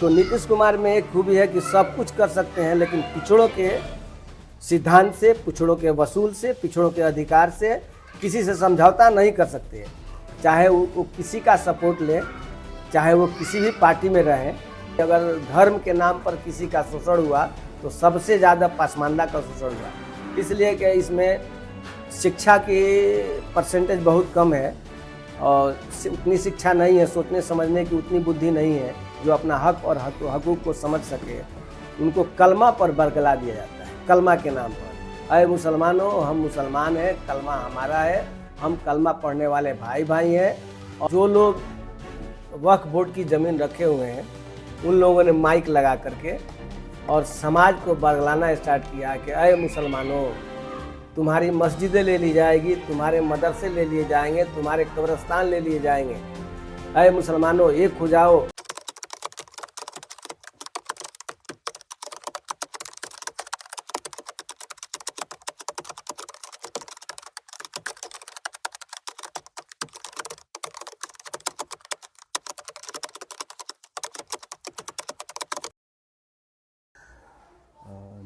तो नीतीश कुमार में एक खूबी है कि सब कुछ कर सकते हैं, लेकिन पिछड़ों के सिद्धांत से, पिछड़ों के वसूल से, पिछड़ों के अधिकार से किसी से समझौता नहीं कर सकते। चाहे वो किसी का सपोर्ट ले, चाहे वो किसी भी पार्टी में रहें। अगर धर्म के नाम पर किसी का शोषण हुआ तो सबसे ज़्यादा पासमानदा का शोषण हुआ, इसलिए कि इसमें शिक्षा की परसेंटेज बहुत कम है और उतनी शिक्षा नहीं है, सोचने समझने की उतनी बुद्धि नहीं है जो अपना हक और हकूक़ को समझ सके। उनको कलमा पर बरगला दिया जाता है, कलमा के नाम पर। अरे मुसलमानों, हम मुसलमान हैं, कलमा हमारा है, हम कलमा पढ़ने वाले भाई भाई हैं। और जो लोग वक्फ बोर्ड की ज़मीन रखे हुए हैं उन लोगों ने माइक लगा करके और समाज को बरगलाना स्टार्ट किया कि अरे मुसलमानों, तुम्हारी मस्जिदें ले ली जाएगी, तुम्हारे मदरसे ले लिए जाएंगे, तुम्हारे कब्रिस्तान ले लिए जाएंगे। अरे मुसलमानों, एक हो जाओ।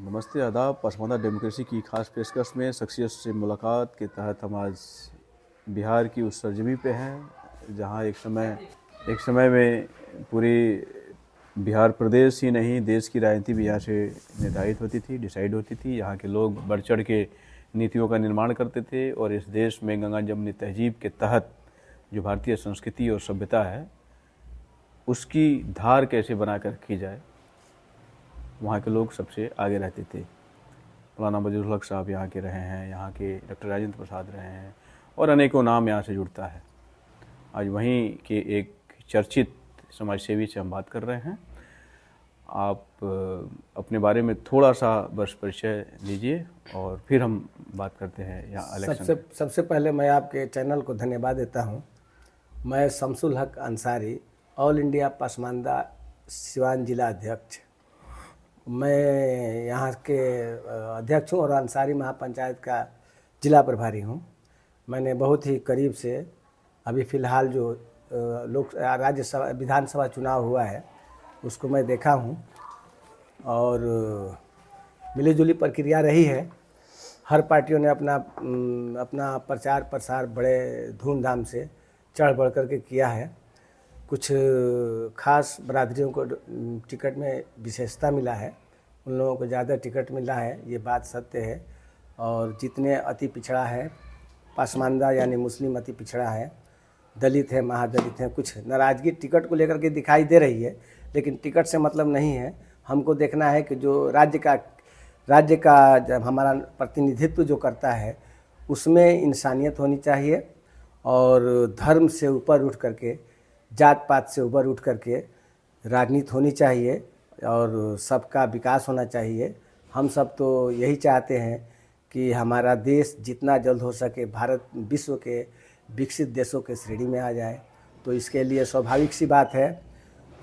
नमस्ते, आदाब। पसमानदा डेमोक्रेसी की खास पेशकश में शख्सियत से मुलाकात के तहत हम आज बिहार की उस सरजमी पे हैं जहां एक समय में पूरी बिहार प्रदेश ही नहीं, देश की राजनीति भी यहाँ से निर्धारित होती थी, डिसाइड होती थी। यहाँ के लोग बढ़ चढ़ के नीतियों का निर्माण करते थे और इस देश में गंगा जमुनी तहजीब के तहत जो भारतीय संस्कृति और सभ्यता है उसकी धार कैसे बनाकर रखी जाए, वहाँ के लोग सबसे आगे रहते थे। मौलाना वजीरुल हक साहब यहाँ के रहे हैं, यहाँ के डॉक्टर राजेंद्र प्रसाद रहे हैं और अनेकों नाम यहाँ से जुड़ता है। आज वहीं के एक चर्चित समाजसेवी से हम बात कर रहे हैं। आप अपने बारे में थोड़ा सा बस परिचय दीजिए और फिर हम बात करते हैं यहाँ इलेक्शन। सबसे पहले मैं आपके चैनल को धन्यवाद देता हूँ। मैं शमसुल हक अंसारी, ऑल इंडिया पसमानदा सिवान जिला अध्यक्ष। मैं यहाँ के अध्यक्ष हूँ और अंसारी महापंचायत का जिला प्रभारी हूँ। मैंने बहुत ही करीब से अभी फ़िलहाल जो राज्यसभा विधानसभा चुनाव हुआ है उसको मैं देखा हूँ और मिली जुली प्रक्रिया रही है। हर पार्टियों ने अपना प्रचार प्रसार बड़े धूमधाम से चढ़ बढ़ करके किया है। कुछ खास बरादरियों को टिकट में विशेषता मिला है, उन लोगों को ज़्यादा टिकट मिला है, ये बात सत्य है। और जितने अति पिछड़ा है, पासमानदा यानी मुस्लिम अति पिछड़ा है, दलित है, महादलित हैं, कुछ नाराज़गी टिकट को लेकर के दिखाई दे रही है, लेकिन टिकट से मतलब नहीं है। हमको देखना है कि जो राज्य का जब हमारा प्रतिनिधित्व जो करता है उसमें इंसानियत होनी चाहिए और धर्म से ऊपर उठ करके, जात पात से ऊपर उठ करके राजनीति होनी चाहिए और सबका विकास होना चाहिए। हम सब तो यही चाहते हैं कि हमारा देश जितना जल्द हो सके भारत विश्व के विकसित देशों के श्रेणी में आ जाए। तो इसके लिए स्वाभाविक सी बात है,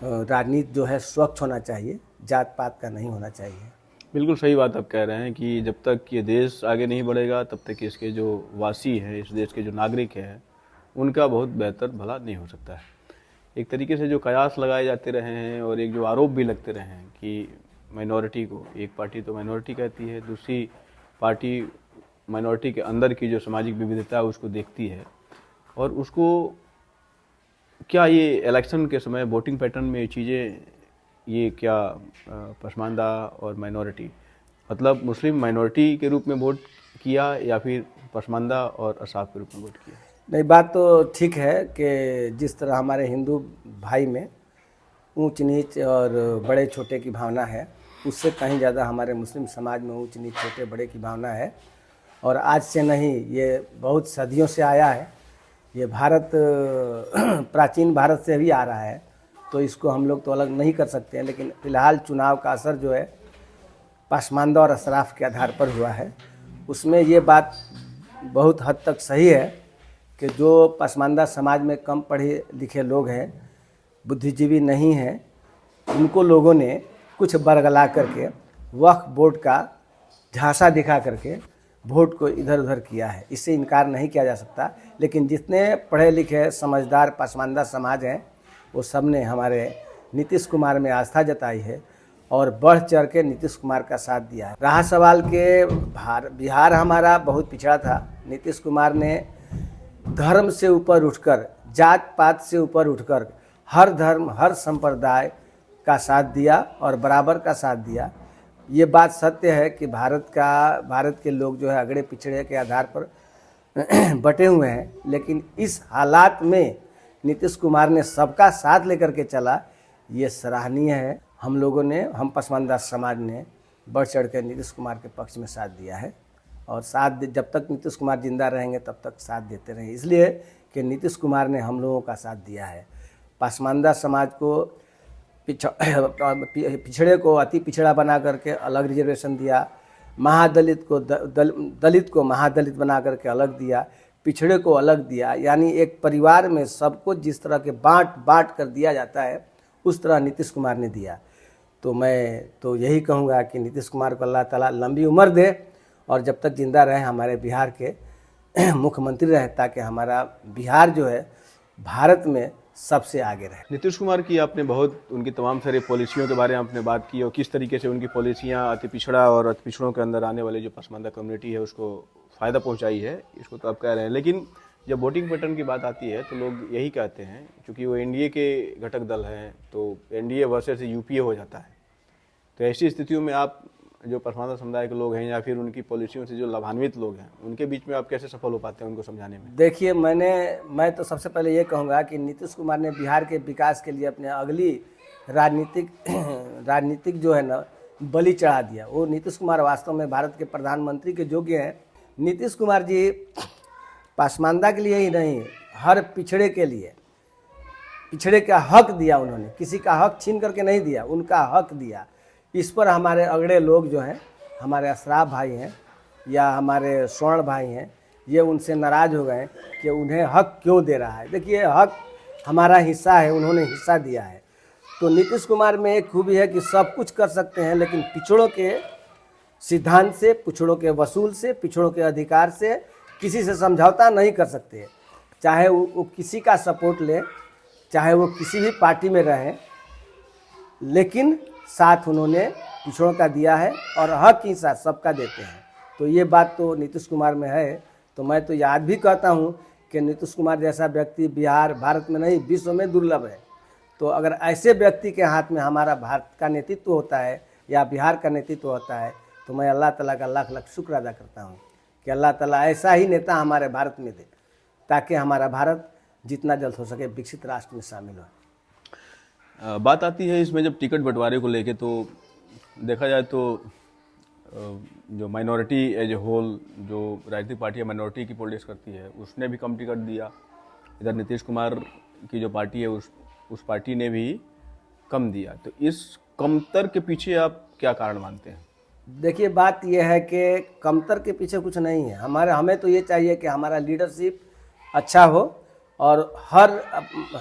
राजनीति जो है स्वच्छ होना चाहिए, जात पात का नहीं होना चाहिए। बिल्कुल सही बात आप कह रहे हैं कि जब तक ये देश आगे नहीं बढ़ेगा तब तक इसके जो वासी हैं, इस देश के जो नागरिक हैं, उनका बहुत बेहतर भला नहीं हो सकता है। एक तरीके से जो कयास लगाए जाते रहे हैं और एक जो आरोप भी लगते रहे हैं कि माइनॉरिटी को, एक पार्टी तो माइनॉरिटी कहती है, दूसरी पार्टी माइनॉरिटी के अंदर की जो सामाजिक विविधता है उसको देखती है और उसको क्या ये इलेक्शन के समय वोटिंग पैटर्न में ये चीज़ें, ये क्या पसमानदा और माइनॉरिटी मतलब मुस्लिम माइनॉरिटी के रूप में वोट किया या फिर पसमानदा और असाफ के रूप में वोट किया? नहीं, बात तो ठीक है कि जिस तरह हमारे हिंदू भाई में ऊंच नीच और बड़े छोटे की भावना है, उससे कहीं ज़्यादा हमारे मुस्लिम समाज में ऊंच नीच छोटे बड़े की भावना है। और आज से नहीं, ये बहुत सदियों से आया है। ये भारत प्राचीन भारत से भी आ रहा है, तो इसको हम लोग तो अलग नहीं कर सकते हैं। लेकिन फ़िलहाल चुनाव का असर जो है पासमानदा और अशराफ के आधार पर हुआ है। उसमें ये बात बहुत हद तक सही है कि जो पसमानदा समाज में कम पढ़े लिखे लोग हैं, बुद्धिजीवी नहीं हैं, उनको लोगों ने कुछ बरगला करके वक्फ बोर्ड का झांसा दिखा करके वोट को इधर उधर किया है। इससे इनकार नहीं किया जा सकता। लेकिन जितने पढ़े लिखे समझदार पसमानदा समाज हैं वो सब ने हमारे नीतीश कुमार में आस्था जताई है और बढ़ चढ़ के नीतीश कुमार का साथ दिया है। रहा सवाल के बिहार हमारा बहुत पिछड़ा था। नीतीश कुमार ने धर्म से ऊपर उठकर, जात पात से ऊपर उठकर हर धर्म हर संप्रदाय का साथ दिया और बराबर का साथ दिया। ये बात सत्य है कि भारत के लोग जो है अगड़े पिछड़े के आधार पर बटे हुए हैं, लेकिन इस हालात में नीतीश कुमार ने सबका साथ लेकर के चला, ये सराहनीय है। हम पसमानदा समाज ने बढ़ चढ़ कर नीतीश कुमार के पक्ष में साथ दिया है और जब तक नीतीश कुमार जिंदा रहेंगे तब तक साथ देते रहेंगे, इसलिए कि नीतीश कुमार ने हम लोगों का साथ दिया है। पसमानदा समाज को पिछड़े को अति पिछड़ा बना करके अलग रिजर्वेशन दिया, महादलित को दलित को महादलित बना करके अलग दिया, पिछड़े को अलग दिया। यानी एक परिवार में सबको जिस तरह के बांट कर दिया जाता है उस तरह नीतीश कुमार ने दिया। तो मैं तो यही कहूँगा कि नीतीश कुमार को अल्लाह ताला लंबी उम्र दे और जब तक जिंदा रहे हमारे बिहार के मुख्यमंत्री रहे, ताकि हमारा बिहार जो है भारत में सबसे आगे रहे। नीतीश कुमार की आपने बहुत उनकी तमाम सारी पॉलिसियों के बारे में आपने बात की और किस तरीके से उनकी पॉलिसियाँ अति पिछड़ा और अति पिछड़ों के अंदर आने वाले जो पसमानदा कम्युनिटी है उसको फ़ायदा पहुंचाई है, इसको तो आप कह रहे हैं। लेकिन जब वोटिंग पैटर्न की बात आती है तो लोग यही कहते हैं, क्योंकि वो एनडीए के घटक दल हैं, तो एनडीए वर्सेस यूपीए हो जाता है। तो ऐसी स्थितियों में आप जो पसमानदा समुदाय के लोग हैं या फिर उनकी पॉलिसियों से जो लाभान्वित लोग हैं, उनके बीच में आप कैसे सफल हो पाते हैं उनको समझाने में? देखिए, मैं तो सबसे पहले ये कहूँगा कि नीतीश कुमार ने बिहार के विकास के लिए अपने अगली राजनीतिक जो है ना बलि चढ़ा दिया। वो नीतीश कुमार वास्तव में भारत के प्रधानमंत्री के योग्य हैं। नीतीश कुमार जी पसमानदा के लिए ही नहीं, हर पिछड़े के लिए पिछड़े का हक दिया उन्होंने, किसी का हक छीन करके नहीं दिया, उनका हक दिया। इस पर हमारे अगड़े लोग जो हैं, हमारे अशराफ भाई हैं या हमारे स्वर्ण भाई हैं, ये उनसे नाराज़ हो गए कि उन्हें हक क्यों दे रहा है। देखिए, हक हमारा हिस्सा है, उन्होंने हिस्सा दिया है। तो नीतीश कुमार में एक खूबी है कि सब कुछ कर सकते हैं, लेकिन पिछड़ों के सिद्धांत से, पिछड़ों के वसूल से, पिछड़ों के अधिकार से किसी से समझौता नहीं कर सकते। चाहे वो किसी का सपोर्ट ले, चाहे वो किसी भी पार्टी में रहें, लेकिन साथ उन्होंने पिछड़ों का दिया है और हक ही साथ सबका देते हैं। तो ये बात तो नीतीश कुमार में है। तो मैं तो याद भी कहता हूँ कि नीतीश कुमार जैसा व्यक्ति भारत में नहीं विश्व में दुर्लभ है। तो अगर ऐसे व्यक्ति के हाथ में हमारा भारत का नेतृत्व होता है या बिहार का नेतृत्व होता है, तो मैं अल्लाह ताला का लाख लाख शुक्र अदा करता हूँ कि अल्लाह ताला ऐसा ही नेता हमारे भारत में दे, ताकि हमारा भारत जितना जल्द हो सके विकसित राष्ट्र में शामिल हो। बात आती है इसमें जब टिकट बंटवारे को लेके, तो देखा जाए तो जो माइनॉरिटी एज ए होल, जो राजनीतिक पार्टियां माइनॉरिटी की पॉलिटिक्स करती है, उसने भी कम टिकट दिया। इधर नीतीश कुमार की जो पार्टी है उस पार्टी ने भी कम दिया। तो इस कमतर के पीछे आप क्या कारण मानते हैं? देखिए, बात यह है कि कमतर के पीछे कुछ नहीं है। हमें तो ये चाहिए कि हमारा लीडरशिप अच्छा हो और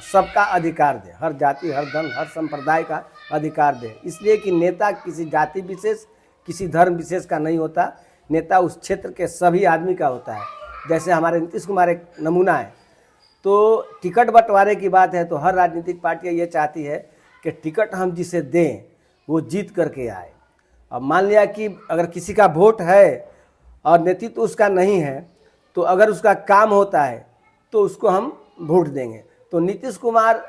सबका अधिकार दे, हर जाति, हर धर्म, हर संप्रदाय का अधिकार दे। इसलिए कि नेता किसी जाति विशेष, किसी धर्म विशेष का नहीं होता। नेता उस क्षेत्र के सभी आदमी का होता है। जैसे हमारे नीतीश कुमार एक नमूना है। तो टिकट बंटवारे की बात है तो हर राजनीतिक पार्टियाँ ये चाहती है कि टिकट हम जिसे दें वो जीत करके आए। अब मान लिया कि अगर किसी का वोट है और नेतृत्व उसका नहीं है, तो अगर उसका काम होता है तो उसको हम वोट देंगे। तो नीतीश कुमार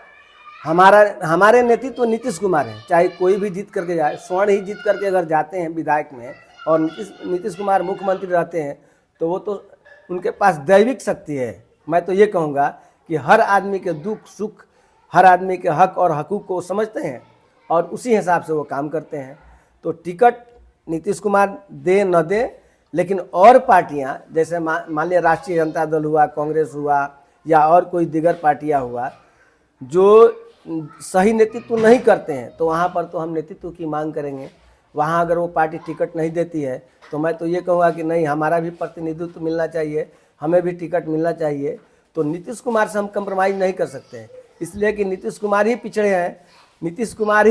हमारे नेतृत्व नीतीश कुमार है, चाहे कोई भी जीत करके जाए। स्वर्ण ही जीत करके अगर जाते हैं विधायक में और नीतीश कुमार मुख्यमंत्री रहते हैं, तो वो तो उनके पास दैविक शक्ति है। मैं तो ये कहूँगा कि हर आदमी के दुख सुख, हर आदमी के हक और हकूक़ को समझते हैं और उसी हिसाब से वो काम करते हैं। तो टिकट नीतीश कुमार दे न दे, लेकिन और पार्टियां जैसे मान लिया राष्ट्रीय जनता दल हुआ, कांग्रेस हुआ या और कोई दीगर पार्टियां हुआ, जो सही नेतृत्व नहीं करते हैं, तो वहाँ पर तो हम नेतृत्व की मांग करेंगे। वहाँ अगर वो पार्टी टिकट नहीं देती है तो मैं तो ये कहूँगा कि नहीं, हमारा भी प्रतिनिधित्व मिलना चाहिए, हमें भी टिकट मिलना चाहिए। तो नीतीश कुमार से हम कंप्रोमाइज़ नहीं कर सकते हैं, इसलिए कि नीतीश कुमार ही पिछड़े हैं, नीतीश कुमार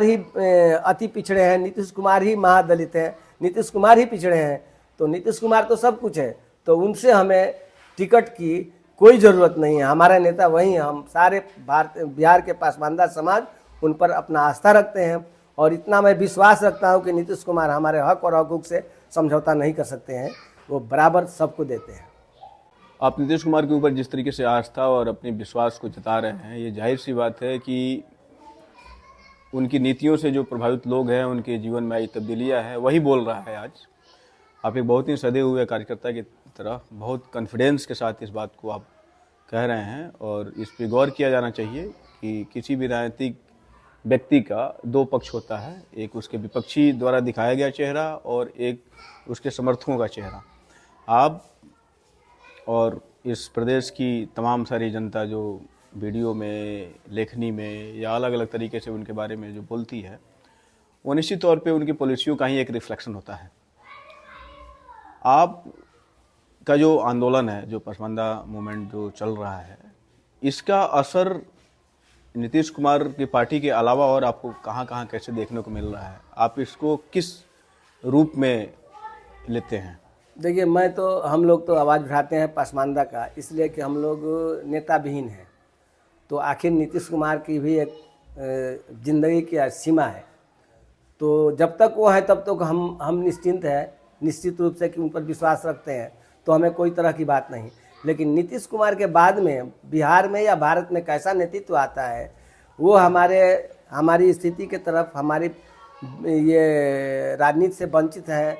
ही अति पिछड़े हैं, नीतीश कुमार ही महादलित हैं, नीतीश कुमार ही पिछड़े हैं। तो नीतीश कुमार तो सब कुछ है, तो उनसे हमें टिकट की कोई ज़रूरत नहीं है। हमारा नेता वही है। हम सारे बिहार के पसमानदा समाज उन पर अपना आस्था रखते हैं और इतना मैं विश्वास रखता हूं कि नीतीश कुमार हमारे हक और हकूक़ से समझौता नहीं कर सकते हैं। वो बराबर सबको देते हैं। आप नीतीश कुमार के ऊपर जिस तरीके से आस्था और अपने विश्वास को जता रहे हैं, ये जाहिर सी बात है कि उनकी नीतियों से जो प्रभावित लोग हैं, उनके जीवन में आई तब्दीलियाँ हैं, वही बोल रहा है आज। आप एक बहुत ही सधे हुए कार्यकर्ता की तरह बहुत कॉन्फिडेंस के साथ इस बात को आप कह रहे हैं और इस पे गौर किया जाना चाहिए कि किसी भी राजनीतिक व्यक्ति का दो पक्ष होता है, एक उसके विपक्षी द्वारा दिखाया गया चेहरा और एक उसके समर्थकों का चेहरा। आप और इस प्रदेश की तमाम सारी जनता जो वीडियो में, लेखनी में या अलग अलग तरीके से उनके बारे में जो बोलती है, वो निश्चित तौर पे उनकी पॉलिसियों का ही एक रिफ्लेक्शन होता है। आप का जो आंदोलन है, जो पसमानदा मूवमेंट जो चल रहा है, इसका असर नीतीश कुमार की पार्टी के अलावा और आपको कहाँ कहाँ कैसे देखने को मिल रहा है? आप इसको किस रूप में लेते हैं? देखिए, हम लोग तो आवाज़ उठाते हैं पसमानदा का, इसलिए कि हम लोग नेता विहीन हैं। तो आखिर नीतीश कुमार की भी एक ज़िंदगी की सीमा है। तो जब तक वो है तब तक हम निश्चिंत हैं, निश्चित रूप से कि उन पर विश्वास रखते हैं, तो हमें कोई तरह की बात नहीं। लेकिन नीतीश कुमार के बाद में बिहार में या भारत में कैसा नेतृत्व आता है, वो हमारी स्थिति के तरफ, हमारी ये राजनीति से वंचित हैं,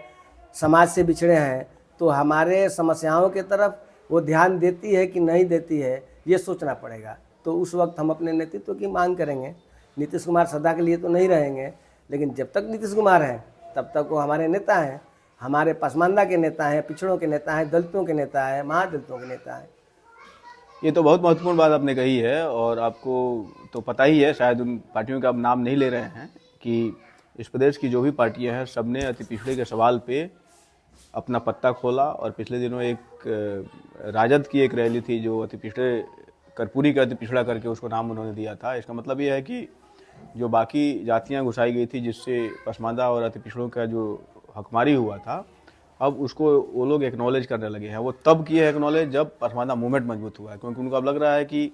समाज से बिछड़े हैं, तो हमारे समस्याओं के तरफ वो ध्यान देती है कि नहीं देती है, ये सोचना पड़ेगा। तो उस वक्त हम अपने नेतृत्व की मांग करेंगे। नीतीश कुमार सदा के लिए तो नहीं रहेंगे, लेकिन जब तक नीतीश कुमार हैं तब तक वो हमारे नेता हैं, हमारे पसमानदा के नेता हैं, पिछड़ों के नेता हैं, दलितों के नेता हैं, महादलितों के नेता हैं। ये तो बहुत महत्वपूर्ण बात आपने कही है और आपको तो पता ही है, शायद उन पार्टियों का आप नाम नहीं ले रहे हैं, कि इस प्रदेश की जो भी पार्टियां हैं, सबने अति पिछड़े के सवाल पे अपना पत्ता खोला। और पिछले दिनों एक राजद की एक रैली थी जो अति पिछड़े कर्पूरी का अति पिछड़ा करके उसको नाम उन्होंने दिया था। इसका मतलब ये है कि जो बाकी जातियां घुसाई गई थी, जिससे पसमानदा और अति पिछड़ों का जो हकमारी हुआ था, अब उसको वो लोग एक्नॉलेज करने लगे हैं। वो तब किए हैं एक्नॉलेज जब पसमानदा मूवमेंट मजबूत हुआ है, क्योंकि उनको अब लग रहा है कि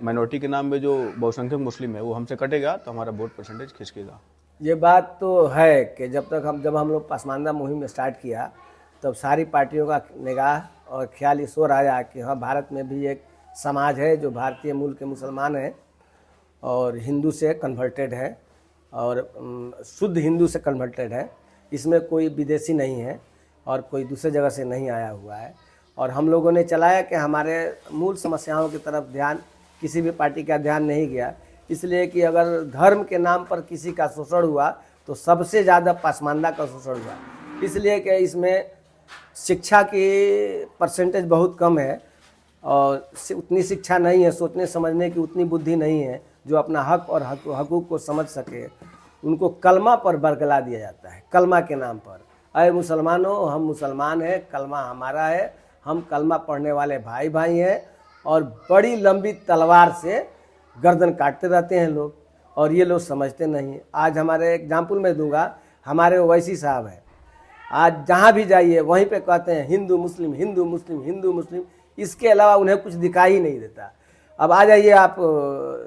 माइनॉरिटी के नाम में जो बहुसंख्यक मुस्लिम है वो हमसे कटेगा तो हमारा वोट परसेंटेज खिसकेगा। ये बात तो है कि जब हम लोग पसमानदा मुहिम स्टार्ट किया, तब सारी पार्टियों का निगाह और ख्याल इस ओर आया कि हाँ, भारत में भी एक समाज है जो भारतीय मूल के मुसलमान हैं और हिंदू से कन्वर्टेड है और शुद्ध हिंदू से कन्वर्टेड है। इसमें कोई विदेशी नहीं है और कोई दूसरे जगह से नहीं आया हुआ है। और हम लोगों ने चलाया कि हमारे मूल समस्याओं की तरफ ध्यान किसी भी पार्टी का ध्यान नहीं गया, इसलिए कि अगर धर्म के नाम पर किसी का शोषण हुआ तो सबसे ज़्यादा पसमानदा का शोषण हुआ, इसलिए कि इसमें शिक्षा की परसेंटेज बहुत कम है और उतनी शिक्षा नहीं है, सोचने समझने की उतनी बुद्धि नहीं है जो अपना हक और हकूक़ को समझ सके। उनको कलमा पर बरगला दिया जाता है, कलमा के नाम पर। अरे मुसलमानों, हम मुसलमान हैं, कलमा हमारा है, हम कलमा पढ़ने वाले भाई भाई हैं, और बड़ी लंबी तलवार से गर्दन काटते रहते हैं लोग, और ये लोग समझते नहीं। आज हमारे एग्जाम्पल मैं दूंगा, हमारे ओवैसी साहब हैं, आज जहाँ भी जाइए वहीं पे कहते हैं हिंदू मुस्लिम, हिंदू मुस्लिम, हिंदू मुस्लिम, इसके अलावा उन्हें कुछ दिखाई ही नहीं देता। अब आ जाइए आप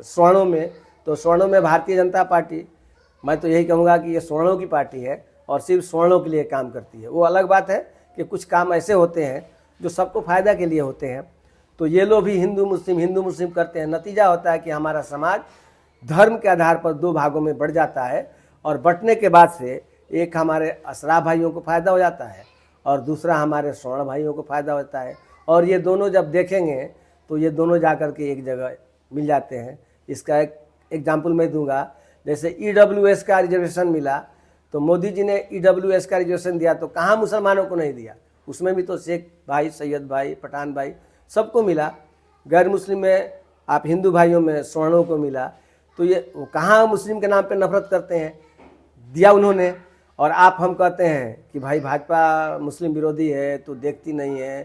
स्वर्णों में, तो स्वर्णों में भारतीय जनता पार्टी, मैं तो यही कहूँगा कि ये स्वर्णों की पार्टी है और सिर्फ स्वर्णों के लिए काम करती है। वो अलग बात है कि कुछ काम ऐसे होते हैं जो सबको फ़ायदा के लिए होते हैं, तो ये लोग भी हिंदू मुस्लिम करते हैं। नतीजा होता है कि हमारा समाज धर्म के आधार पर दो भागों में बढ़ जाता है, और बंटने के बाद से एक हमारे असरा भाइयों को फ़ायदा हो जाता है और दूसरा हमारे स्वर्ण भाइयों को फ़ायदा होता है, और ये दोनों जब देखेंगे तो ये दोनों जाकर के एक जगह मिल जाते हैं। इसका एक एग्जाम्पल मैं दूंगा, जैसे EWS का रिजर्वेशन मिला, तो मोदी जी ने EWS का रिजर्वेशन दिया तो कहाँ मुसलमानों को नहीं दिया? उसमें भी तो शेख भाई, सैयद भाई, पठान भाई सबको मिला। गैर मुस्लिम में आप हिंदू भाइयों में स्वर्णों को मिला, तो ये वो कहाँ मुस्लिम के नाम पे नफरत करते हैं? दिया उन्होंने। और आप हम कहते हैं कि भाई भाजपा मुस्लिम विरोधी है तो देखती नहीं है,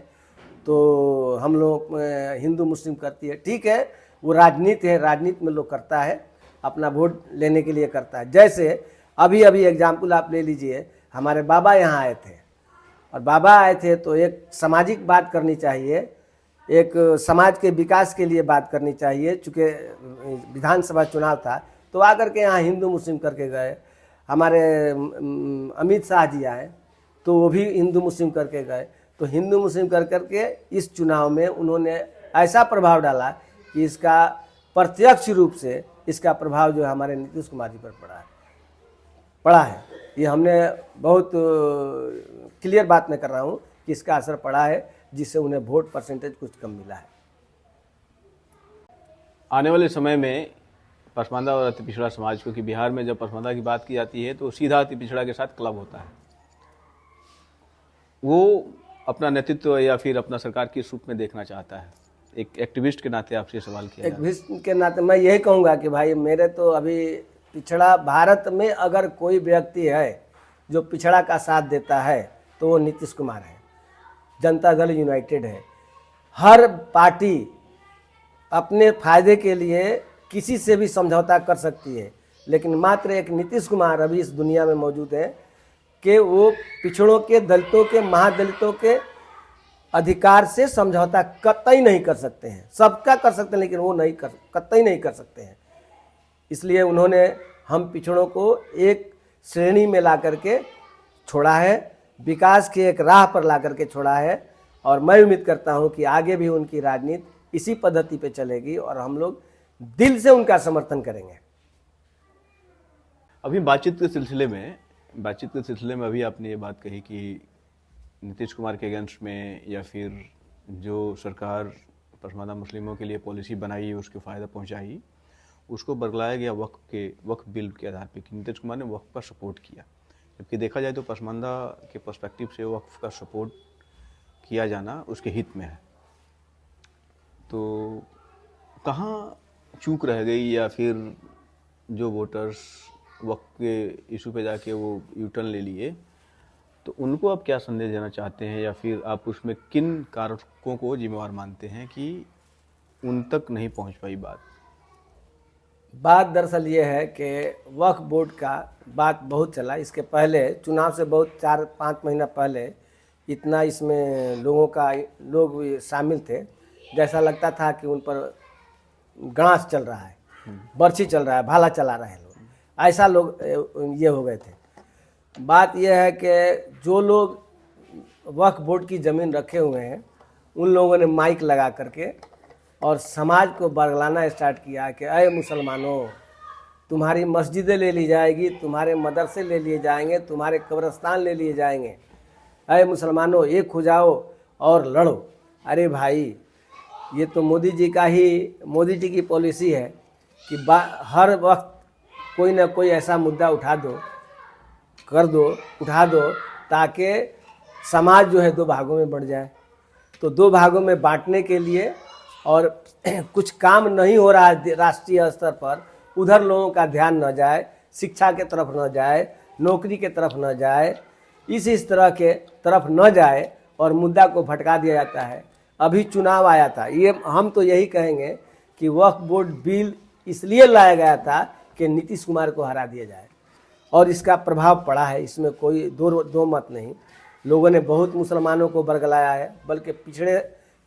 तो हम लोग हिंदू मुस्लिम करती है। ठीक है, वो राजनीति है, राजनीति में लोग करता है, अपना वोट लेने के लिए करता है। जैसे अभी एग्जाम्पल आप ले लीजिए, हमारे बाबा यहाँ आए थे, और बाबा आए थे तो एक सामाजिक बात करनी चाहिए एक समाज के विकास के लिए बात करनी चाहिए। चूँकि विधानसभा चुनाव था तो आकर के यहाँ हिंदू मुस्लिम करके गए। हमारे अमित शाह जी आए तो वो भी हिंदू मुस्लिम करके गए। तो हिंदू मुस्लिम कर करके इस चुनाव में उन्होंने ऐसा प्रभाव डाला कि इसका प्रत्यक्ष रूप से इसका प्रभाव जो है हमारे नीतीश कुमार जी पर पड़ा है। ये हमने बहुत क्लियर बात मैं कर रहा हूँ कि इसका असर पड़ा है, जिससे उन्हें वोट परसेंटेज कुछ कम मिला है। आने वाले समय में पसमानदा और अति पिछड़ा समाज, क्योंकि बिहार में जब पसमानदा की बात की जाती है तो सीधा अति पिछड़ा के साथ क्लब होता है, वो अपना नेतृत्व या फिर अपना सरकार किस रूप में देखना चाहता है? एक एक्टिविस्ट के नाते आपसे सवाल किया। एक्टिविस्ट के नाते मैं यही कहूँगा कि भाई मेरे तो अभी पिछड़ा भारत में अगर कोई व्यक्ति है जो पिछड़ा का साथ देता है तो वो नीतीश कुमार है। जनता दल यूनाइटेड है। हर पार्टी अपने फायदे के लिए किसी से भी समझौता कर सकती है, लेकिन मात्र एक नीतीश कुमार अभी इस दुनिया में मौजूद है कि वो पिछड़ों के, दलितों के, महादलितों के अधिकार से समझौता कतई नहीं कर सकते हैं। सबका कर सकते हैं लेकिन वो कतई नहीं कर सकते हैं। इसलिए उन्होंने हम पिछड़ों को एक श्रेणी में ला करके छोड़ा है, विकास की एक राह पर ला करके छोड़ा है। और मैं उम्मीद करता हूं कि आगे भी उनकी राजनीति इसी पद्धति पे चलेगी और हम लोग दिल से उनका समर्थन करेंगे। अभी बातचीत के सिलसिले में अभी आपने ये बात कही कि नीतीश कुमार के अगेंस्ट में या फिर जो सरकार पसमानदा मुस्लिमों के लिए पॉलिसी बनाई, उसको फ़ायदा पहुंचाई, उसको बरगलाया गया वक्फ बिल के आधार पे कि नीतीश कुमार ने वक्फ का सपोर्ट किया। जबकि देखा जाए तो पसमानदा के पर्सपेक्टिव से वक्फ का सपोर्ट किया जाना उसके हित में है। तो कहाँ चूक रह गई, या फिर जो वोटर्स वक्फ के इशू पे जाके वो यू टर्न ले लिए, तो उनको आप क्या संदेश देना चाहते हैं, या फिर आप उसमें किन कारकों को जिम्मेवार मानते हैं कि उन तक नहीं पहुंच पाई बात दरअसल ये है कि वक्फ बोर्ड का बात बहुत चला। इसके पहले चुनाव से बहुत 4-5 महीना पहले इतना इसमें लोग शामिल थे, जैसा लगता था कि उन पर गांस चल रहा है, बर्छी चल रहा है, भाला चला रहे हैं लोग, ऐसा लोग ये हो गए थे। बात यह है कि जो लोग वक्फ बोर्ड की ज़मीन रखे हुए हैं उन लोगों ने माइक लगा करके और समाज को बरगलाना स्टार्ट किया कि अय मुसलमानों, तुम्हारी मस्जिदें ले ली जाएगी, तुम्हारे मदरसे ले लिए जाएंगे, तुम्हारे कब्रिस्तान ले लिए जाएंगे। अय मुसलमानों, एक हो जाओ और लड़ो। अरे भाई, ये तो मोदी जी की पॉलिसी है कि हर वक्त कोई ना कोई ऐसा मुद्दा उठा दो ताकि समाज जो है 2 भागों में बढ़ जाए। तो 2 भागों में बांटने के लिए, और कुछ काम नहीं हो रहा है राष्ट्रीय स्तर पर, उधर लोगों का ध्यान न जाए, शिक्षा के तरफ न जाए, नौकरी के तरफ न जाए, इस तरह के तरफ न जाए और मुद्दा को भटका दिया जाता है। अभी चुनाव आया था, ये हम तो यही कहेंगे कि वक्फ बोर्ड बिल इसलिए लाया गया था कि नीतीश कुमार को हरा दिया जाए, और इसका प्रभाव पड़ा है, इसमें कोई दो मत नहीं। लोगों ने बहुत मुसलमानों को बरगलाया है, बल्कि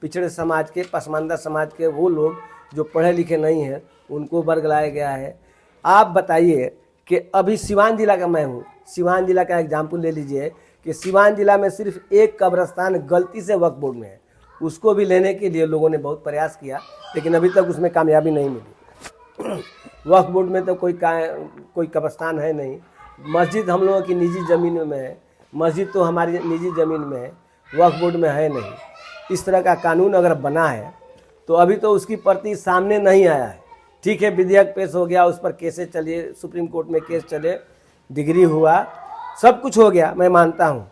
पिछड़े समाज के, पसमानदा समाज के वो लोग जो पढ़े लिखे नहीं हैं उनको बरगलाया गया है। आप बताइए कि अभी सिवान जिला का मैं हूँ, सिवान जिला का एग्जाम्पल ले लीजिए कि सिवान जिला में सिर्फ एक कब्रिस्तान गलती से वक्फ बोर्ड में है, उसको भी लेने के लिए लोगों ने बहुत प्रयास किया लेकिन अभी तक उसमें कामयाबी नहीं मिली। वक्फ बोर्ड में तो कोई कब्रिस्तान है नहीं। मस्जिद हम लोगों की निजी ज़मीन में है, मस्जिद तो हमारी निजी ज़मीन में है, वक्फ बोर्ड में है नहीं। इस तरह का कानून अगर बना है तो अभी तो उसकी प्रति सामने नहीं आया है। ठीक है, विधेयक पेश हो गया, उस पर केसेस चलिए, सुप्रीम कोर्ट में केस चले, डिग्री हुआ, सब कुछ हो गया, मैं मानता हूँ,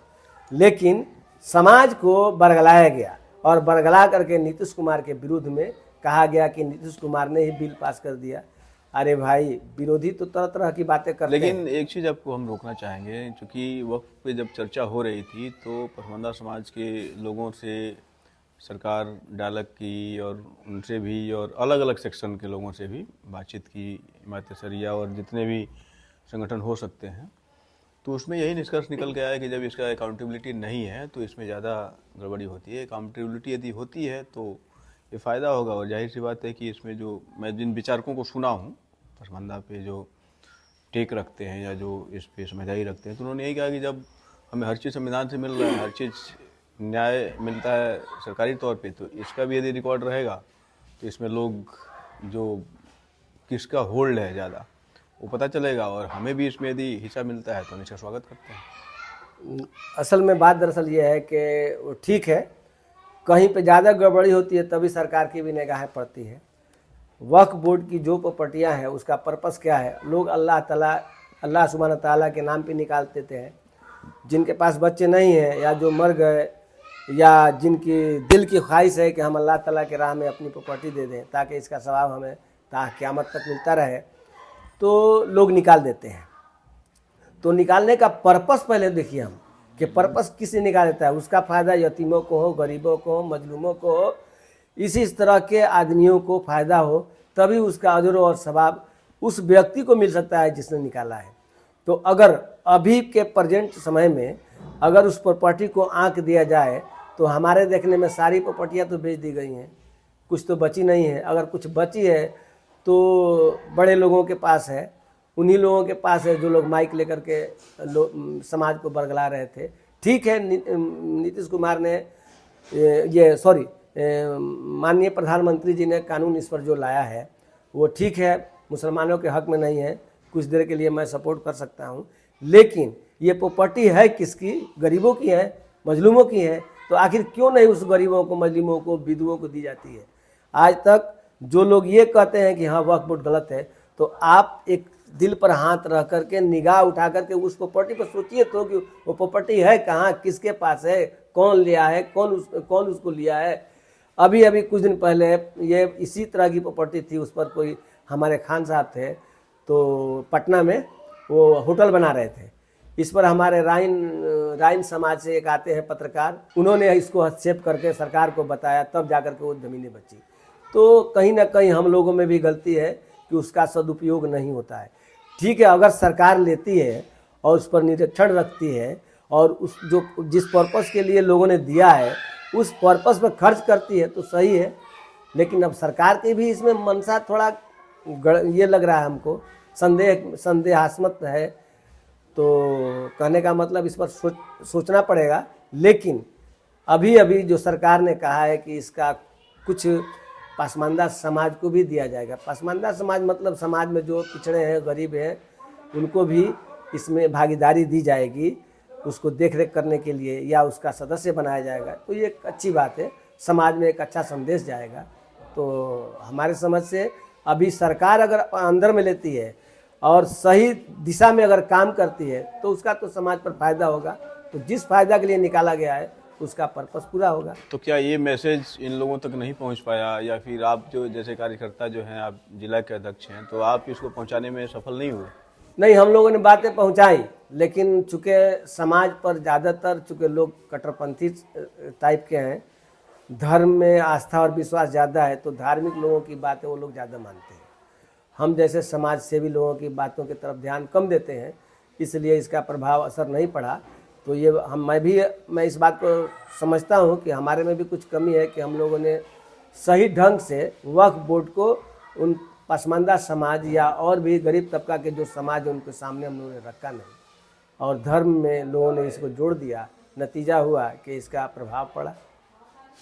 लेकिन समाज को बरगलाया गया और बरगला करके नीतीश कुमार के विरुद्ध में कहा गया कि नीतीश कुमार ने ही बिल पास कर दिया। अरे भाई, विरोधी तो तरह तरह की बातें करते हैं। लेकिन एक चीज़ आपको हम रोकना चाहेंगे, क्योंकि वक्फ पे जब चर्चा हो रही थी तो पसमानदा समाज के लोगों से सरकार डायलॉग की और उनसे भी, और अलग अलग सेक्शन के लोगों से भी बातचीत की, हिमायत सरिया और जितने भी संगठन हो सकते हैं, तो उसमें यही निष्कर्ष निकल के आया कि जब इसका अकाउंटेबिलिटी नहीं है तो इसमें ज़्यादा गड़बड़ी होती है। अकाउंटेबिलिटी यदि होती है तो ये फ़ायदा होगा। और जाहिर सी बात है कि इसमें जो मैं जिन विचारकों को सुना हूँ पसमानदा पे जो टेक रखते हैं या जो इस पे समझदारी रखते हैं, तो उन्होंने यही कहा कि जब हमें हर चीज़ संविधान से मिल रहा है, हर चीज़ न्याय मिलता है सरकारी तौर पे, तो इसका भी यदि रिकॉर्ड रहेगा तो इसमें लोग जो किसका होल्ड है ज़्यादा वो पता चलेगा, और हमें भी इसमें यदि हिस्सा मिलता है तो हम इसका स्वागत करते हैं। असल में बात दरअसल ये है कि वो ठीक है, कहीं पे ज़्यादा गड़बड़ी होती है तभी सरकार की भी निगाहें पड़ती है। वक्फ बोर्ड की जो प्रॉपर्टियाँ हैं उसका पर्पस क्या है, लोग अल्लाह सुब्हान ताला के नाम पे निकाल देते हैं। जिनके पास बच्चे नहीं हैं या जो मर गए या जिनकी दिल की ख्वाहिश है कि हम अल्लाह ताला के राह में अपनी प्रॉपर्टी दे दें ताकि इसका सवाब हमें क़यामत तक मिलता रहे, तो लोग निकाल देते हैं। तो निकालने का पर्पस पहले देखिए हम कि पर्पस किसे निकाल देता है, उसका फ़ायदा यतीमों को हो, गरीबों को हो, मजलूमों को हो, इसी तरह के आदमियों को फ़ायदा हो, तभी उसका अजर और सवाब उस व्यक्ति को मिल सकता है जिसने निकाला है। तो अगर अभी के प्रेजेंट समय में अगर उस प्रॉपर्टी को आंक दिया जाए तो हमारे देखने में सारी प्रॉपर्टियां तो बेच दी गई हैं, कुछ तो बची नहीं है। अगर कुछ बची है तो बड़े लोगों के पास है, उन्हीं लोगों के पास है जो लोग माइक लेकर के समाज को बरगला रहे थे। ठीक है, नीतीश कुमार ने माननीय प्रधानमंत्री जी ने कानून इस पर जो लाया है वो ठीक है, मुसलमानों के हक में नहीं है, कुछ देर के लिए मैं सपोर्ट कर सकता हूँ, लेकिन ये प्रॉपर्टी है किसकी, गरीबों की है, मजलूमों की है, तो आखिर क्यों नहीं उस गरीबों को, मजलूमों को, विधवों को दी जाती है। आज तक जो लोग ये कहते हैं कि हाँ वक्फ बोर्ड गलत है, तो आप एक दिल पर हाथ रख करके निगाह उठा करके उस प्रॉपर्टी पर सोचिए तो कि वो प्रॉपर्टी है कहाँ, किसके पास है, कौन लिया है, कौन उसको लिया है। अभी कुछ दिन पहले ये इसी तरह की प्रॉपर्टी थी, उस पर कोई हमारे खान साहब थे तो पटना में वो होटल बना रहे थे। इस पर हमारे राइन समाज से एक आते हैं पत्रकार, उन्होंने इसको हस्तक्षेप करके सरकार को बताया, तब जाकर के वो ज़मीनें बची। तो कहीं ना कहीं हम लोगों में भी गलती है कि उसका सदुपयोग नहीं होता है। ठीक है, अगर सरकार लेती है और उस पर निरीक्षण रखती है और उस जिस पर्पस के लिए लोगों ने दिया है उस पर्पस पर खर्च करती है तो सही है। लेकिन अब सरकार की भी इसमें मंशा थोड़ा ये लग रहा है हमको, संदेहास्पद है। तो कहने का मतलब इस पर सोचना पड़ेगा। लेकिन अभी जो सरकार ने कहा है कि इसका कुछ पसमानदा समाज को भी दिया जाएगा। पसमानदा समाज मतलब समाज में जो पिछड़े हैं, गरीब हैं, उनको भी इसमें भागीदारी दी जाएगी, उसको देख रेख करने के लिए या उसका सदस्य बनाया जाएगा। तो ये एक अच्छी बात है, समाज में एक अच्छा संदेश जाएगा। तो हमारे समझ से अभी सरकार अगर अंदर में लेती है और सही दिशा में अगर काम करती है तो उसका तो समाज पर फायदा होगा। तो जिस फायदा के लिए निकाला गया है उसका पर्पस पूरा होगा। तो क्या ये मैसेज इन लोगों तक नहीं पहुंच पाया, या फिर आप जो जैसे कार्यकर्ता जो हैं, आप जिला के अध्यक्ष हैं, तो आप इसको पहुंचाने में सफल नहीं हुए? नहीं, हम लोगों ने बातें पहुंचाई, लेकिन चूँकि समाज पर ज़्यादातर चूँकि लोग कट्टरपंथी टाइप के हैं, धर्म में आस्था और विश्वास ज़्यादा है, तो धार्मिक लोगों की बातें वो लोग ज़्यादा मानते हैं। हम जैसे समाज सेवी लोगों की बातों की तरफ ध्यान कम देते हैं, इसलिए इसका प्रभाव असर नहीं पड़ा। तो ये मैं इस बात को समझता हूँ कि हमारे में भी कुछ कमी है कि हम लोगों ने सही ढंग से वक्फ बोर्ड को उन पसमानदा समाज या और भी गरीब तबका के जो समाज है उनके सामने हम लोगों ने रखा नहीं, और धर्म में लोगों ने इसको जोड़ दिया। नतीजा हुआ कि इसका प्रभाव पड़ा।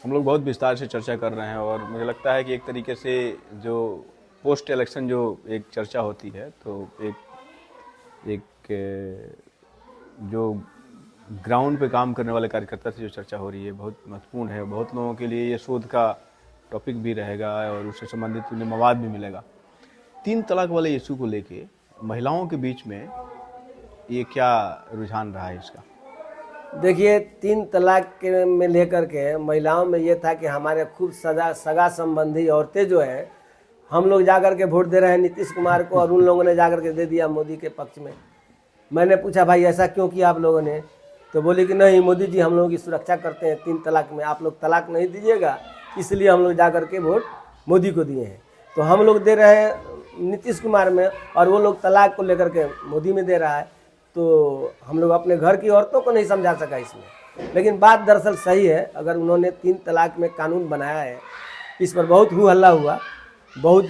हम लोग बहुत विस्तार से चर्चा कर रहे हैं और मुझे लगता है कि एक तरीके से जो पोस्ट इलेक्शन जो एक चर्चा होती है, तो एक जो ग्राउंड पे काम करने वाले कार्यकर्ता से जो चर्चा हो रही है बहुत महत्वपूर्ण है। बहुत लोगों के लिए ये शोध का टॉपिक भी रहेगा और उससे संबंधित उन्हें मवाद भी मिलेगा। 3 तलाक वाले इशू को लेके महिलाओं के बीच में ये क्या रुझान रहा है इसका? देखिए, 3 तलाक में लेकर के महिलाओं में ये था कि हमारे खूब सगा संबंधी औरतें जो है, हम लोग जाकर के वोट दे रहे हैं नीतीश कुमार को और उन लोगों ने जाकर के दे दिया मोदी के पक्ष में। मैंने पूछा भाई ऐसा क्यों किया आप लोगों ने, तो बोले कि नहीं मोदी जी हम लोगों की सुरक्षा करते हैं, 3 तलाक में आप लोग तलाक नहीं दीजिएगा, इसलिए हम लोग जाकर के वोट मोदी को दिए हैं। तो हम लोग दे रहे हैं नीतीश कुमार में और वो लोग तलाक को लेकर के मोदी में दे रहा है। तो हम लोग अपने घर की औरतों को नहीं समझा सका इसमें। लेकिन बात दरअसल सही है, अगर उन्होंने 3 तलाक में कानून बनाया है इस पर बहुत हू हल्ला हुआ, बहुत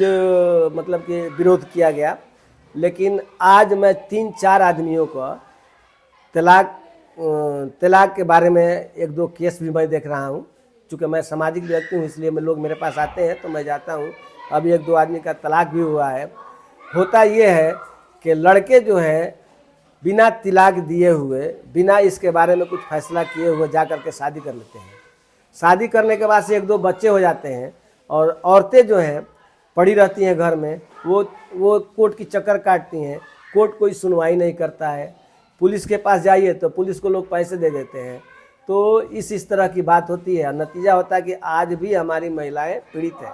मतलब कि विरोध किया गया। लेकिन आज मैं 3-4 आदमियों को तलाक के बारे में 1-2 केस भी मैं देख रहा हूँ। चूँकि मैं सामाजिक व्यक्ति हूँ, इसलिए लोग मेरे पास आते हैं तो मैं जाता हूँ। अभी 1-2 आदमी का तलाक भी हुआ है। होता ये है कि लड़के जो हैं बिना तलाक दिए हुए, बिना इसके बारे में कुछ फैसला किए हुए जा कर के शादी कर लेते हैं। शादी करने के बाद से 1-2 बच्चे हो जाते हैं और औरतें जो हैं पड़ी रहती हैं घर में, वो कोर्ट की चक्कर काटती हैं। कोर्ट कोई सुनवाई नहीं करता है। पुलिस के पास जाइए तो पुलिस को लोग पैसे दे देते हैं। तो इस तरह की बात होती है। नतीजा होता है कि आज भी हमारी महिलाएं पीड़ित हैं।